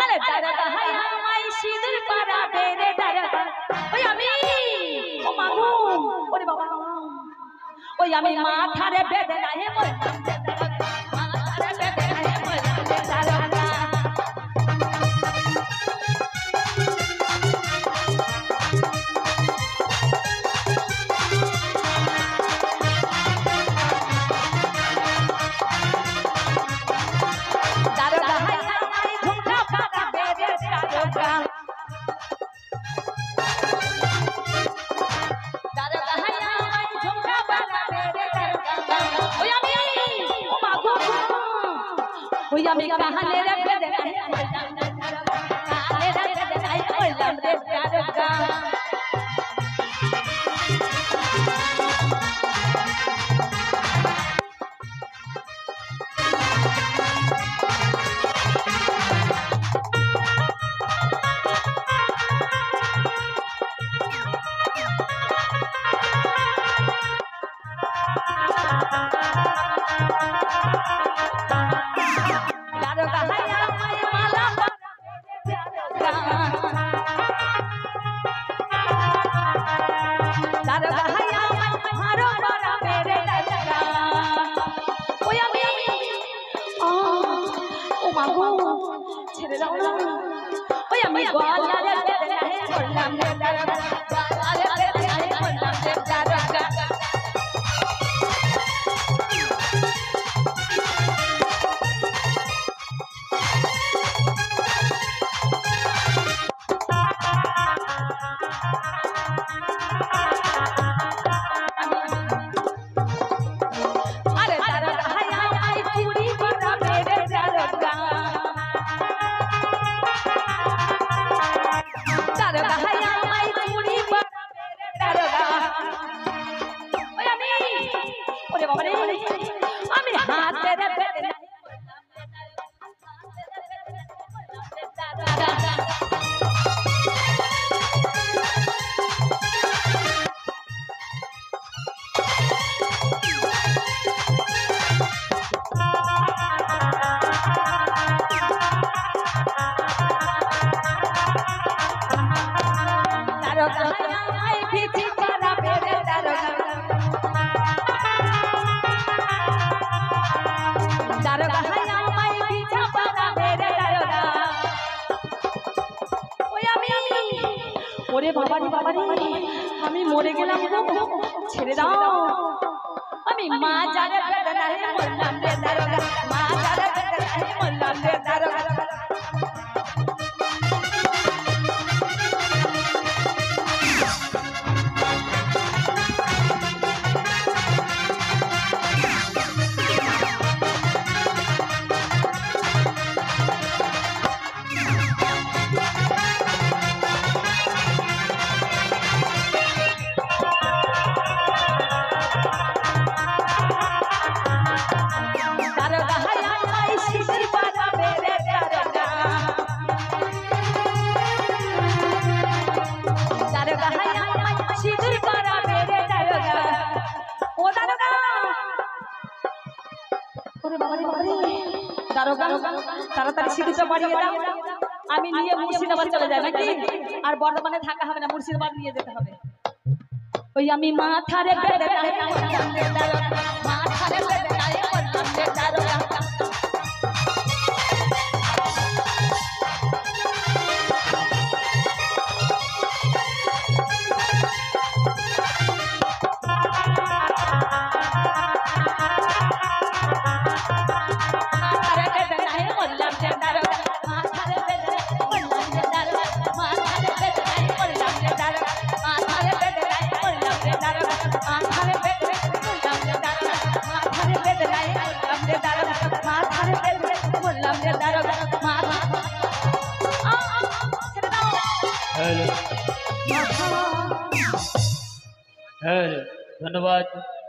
আরে দারোগা হাই আমায় সিঁদুর পরাবে রে দারোগা ওই আমি ও মাগো ওরে বাবা ওই আমি মাথারে বেদনা হে বললাম রে দারোগা মাথারে বেদনা হে বললাম রে দারোগা আমি কাহানে রে দেখাই কাহানে রে দেখাই বললাম রে দারোগা ছেড়ে দাও না ওই আমি গলারে বেদনা হে বললাম রে দারোগা গলারে বেদনা হে বললাম রে দারোগা আরে দারোগা হাই হাই চুরি করা মেরে দারোগা দারোগা হাই হাই চুরি করা মেরে দারোগা ওই আমি ওরে বাবা রে আমি হাতে রে বেদনা ওরে বাবা রে বাবা রে আমি মরে গেলাম গো ছেড়ে দাও আমি মা জানে বেদনা হে বললাম রে দারোগা মা জানে বেদনা হে বললাম রে দারোগা তাড়াতাড়ি সিঁদুরটা বাড়িয়ে দাও আমি নিয়ে মুর্শিদাবাদ চলে যাই নাকি আর বর্ধমানে থাকা হবে না মুর্শিদাবাদ নিয়ে যেতে হবে ওই আমি মাথারে বেদনা হে বললাম রে দারোগা মাথারে বেদনা হে বললাম রে দারোগা धन्यवाद।